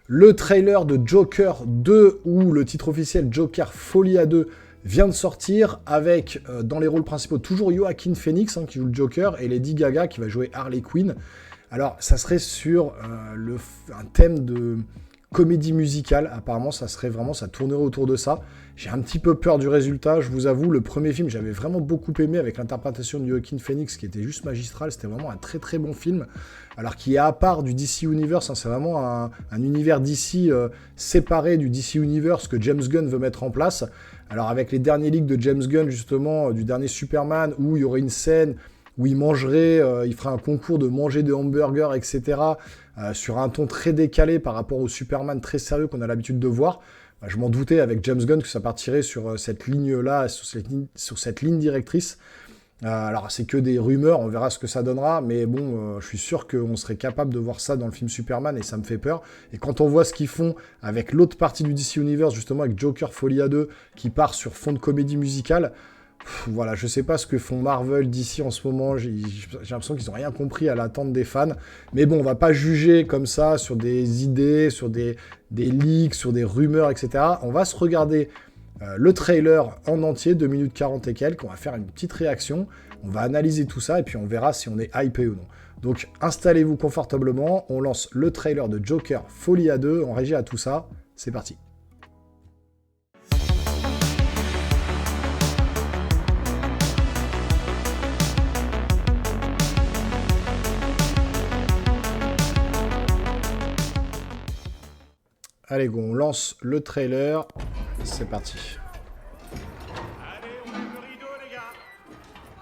Le trailer de Joker 2, ou le titre officiel Joker Folie à 2, vient de sortir avec, dans les rôles principaux, toujours Joaquin Phoenix, hein, qui joue le Joker, et Lady Gaga, qui va jouer Harley Quinn. Alors, ça serait sur un thème de comédie musicale. Apparemment, ça tournerait autour de ça. J'ai un petit peu peur du résultat, je vous avoue. Le premier film, j'avais vraiment beaucoup aimé avec l'interprétation de Joaquin Phoenix, qui était juste magistrale. C'était vraiment un très très bon film. Alors qui est à part du DC Universe, hein, c'est vraiment un univers DC séparé du DC Universe que James Gunn veut mettre en place. Alors avec les derniers leaks de James Gunn, justement, du dernier Superman, où il y aurait une scène où il mangerait, il ferait un concours de manger des hamburgers, etc., sur un ton très décalé par rapport au Superman très sérieux qu'on a l'habitude de voir. Bah, je m'en doutais avec James Gunn que ça partirait sur cette ligne-là, sur cette ligne directrice. Alors, c'est que des rumeurs, on verra ce que ça donnera, mais bon, je suis sûr qu'on serait capable de voir ça dans le film Superman, et ça me fait peur. Et quand on voit ce qu'ils font avec l'autre partie du DC Universe, justement avec Joker Folie à 2, qui part sur fond de comédie musicale, voilà, je sais pas ce que font Marvel d'ici en ce moment, j'ai l'impression qu'ils ont rien compris à l'attente des fans, mais bon, on va pas juger comme ça sur des idées, sur des leaks, sur des rumeurs, etc. On va se regarder le trailer en entier, 2 minutes 40 et quelques, on va faire une petite réaction, on va analyser tout ça, et puis on verra si on est hypé ou non. Donc installez-vous confortablement, on lance le trailer de Joker Folie à 2, on réagit à tout ça, c'est parti. Allez go, on lance le trailer, c'est parti. Allez, on ouvre le rideau, les gars.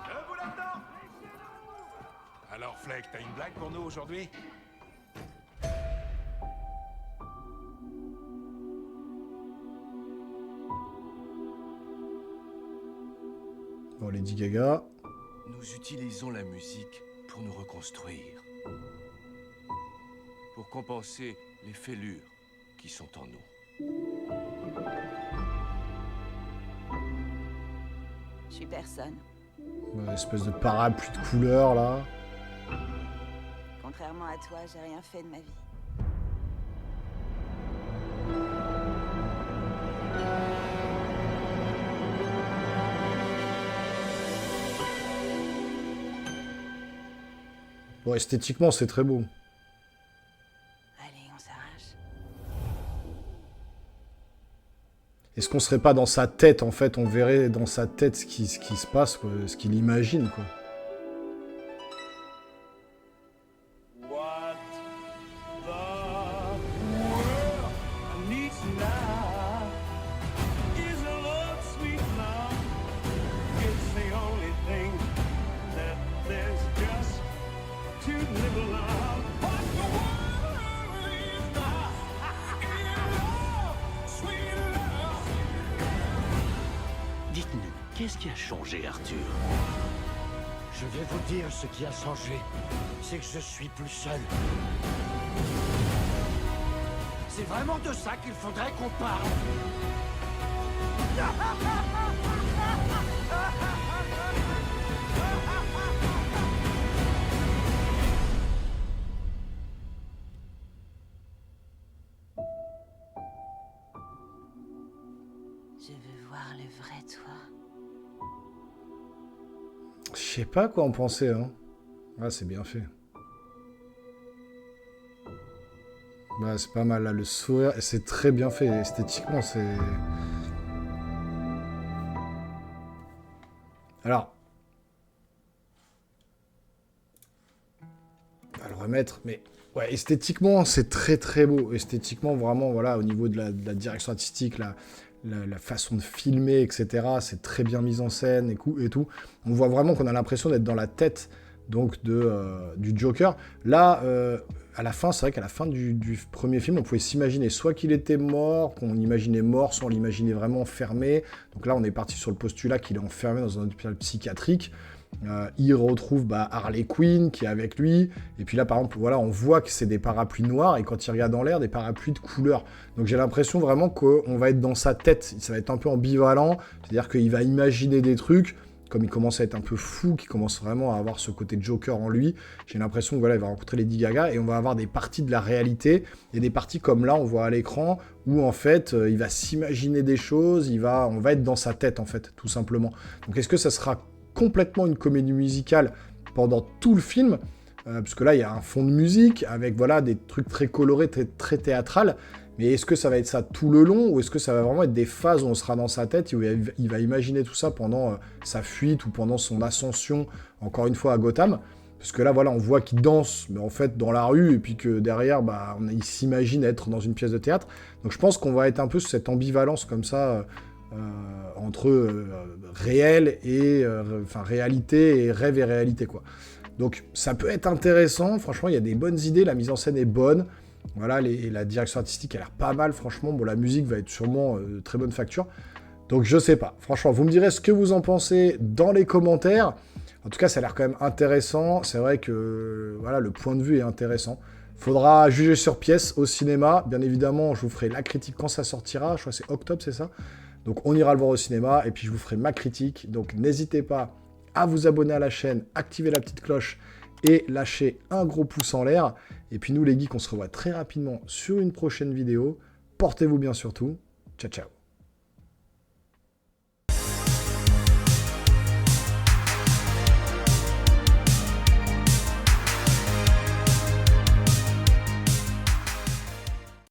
Debout là-dedans. Alors, Fleck, t'as une blague pour nous aujourd'hui? Bon, Lady Gaga. Nous utilisons la musique pour nous reconstruire. Pour compenser les fêlures qui sont en nous. Je suis personne. Une espèce de parapluie de couleurs, là. Contrairement à toi, j'ai rien fait de ma vie. Bon, esthétiquement, c'est très beau. Allez, on s'arrache. Est-ce qu'on serait pas dans sa tête, en fait, on verrait dans sa tête ce qui se passe, quoi, ce qu'il imagine, quoi. What the world needs now is a love sweet love. It's the only thing that there's just to live love. What the world needs now is love, sweet love. Dites-nous, qu'est-ce qui a changé, Arthur? Je vais vous dire ce qui a changé. C'est que je suis plus seul. C'est vraiment de ça qu'il faudrait qu'on parle. Je veux voir le vrai toi. Je sais pas quoi en penser, hein. Ah, c'est bien fait. Bah, c'est pas mal, là, le sourire, c'est très bien fait, esthétiquement, c'est... Alors... On va le remettre, mais... Ouais, esthétiquement, c'est très très beau. Esthétiquement, vraiment, voilà, au niveau de la direction artistique, la façon de filmer, etc., c'est très bien mis en scène et tout. On voit vraiment qu'on a l'impression d'être dans la tête donc du Joker. Là, à la fin, c'est vrai qu'à la fin du premier film, on pouvait s'imaginer soit qu'il était mort, qu'on l'imaginait mort, soit on l'imaginait vraiment enfermé. Donc là, on est parti sur le postulat qu'il est enfermé dans un hôpital psychiatrique. Il retrouve Harley Quinn qui est avec lui, et puis là par exemple voilà, on voit que c'est des parapluies noirs, et quand il regarde dans l'air, des parapluies de couleur. Donc j'ai l'impression vraiment qu'on va être dans sa tête, ça va être un peu ambivalent, c'est-à-dire qu'il va imaginer des trucs, comme il commence à être un peu fou, qu'il commence vraiment à avoir ce côté Joker en lui, j'ai l'impression que voilà, il va rencontrer Lady Gaga et on va avoir des parties de la réalité et des parties comme là, on voit à l'écran, où en fait, il va s'imaginer des choses, on va être dans sa tête en fait, tout simplement. Donc est-ce que ça sera complètement une comédie musicale pendant tout le film, parce que là, il y a un fond de musique avec voilà, des trucs très colorés, très théâtral. Mais est-ce que ça va être ça tout le long, ou est-ce que ça va vraiment être des phases où on sera dans sa tête, où il va imaginer tout ça pendant sa fuite ou pendant son ascension, encore une fois, à Gotham? Parce que là, voilà, on voit qu'il danse, mais en fait, dans la rue, et puis que derrière, bah, il s'imagine être dans une pièce de théâtre. Donc je pense qu'on va être un peu sur cette ambivalence comme ça, entre réel et... enfin, réalité et rêve et réalité, quoi. Donc ça peut être intéressant, franchement, il y a des bonnes idées, la mise en scène est bonne. Voilà, la direction artistique a l'air pas mal, franchement. Bon, la musique va être sûrement de très bonne facture. Donc, je sais pas. Franchement, vous me direz ce que vous en pensez dans les commentaires. En tout cas, ça a l'air quand même intéressant. C'est vrai que voilà, le point de vue est intéressant. Faudra juger sur pièce au cinéma. Bien évidemment, je vous ferai la critique quand ça sortira. Je crois que c'est octobre, c'est ça? Donc, on ira le voir au cinéma. Et puis, je vous ferai ma critique. Donc, n'hésitez pas à vous abonner à la chaîne, activer la petite cloche et lâcher un gros pouce en l'air. Et puis nous les geeks, on se revoit très rapidement sur une prochaine vidéo. Portez-vous bien surtout. Ciao, ciao.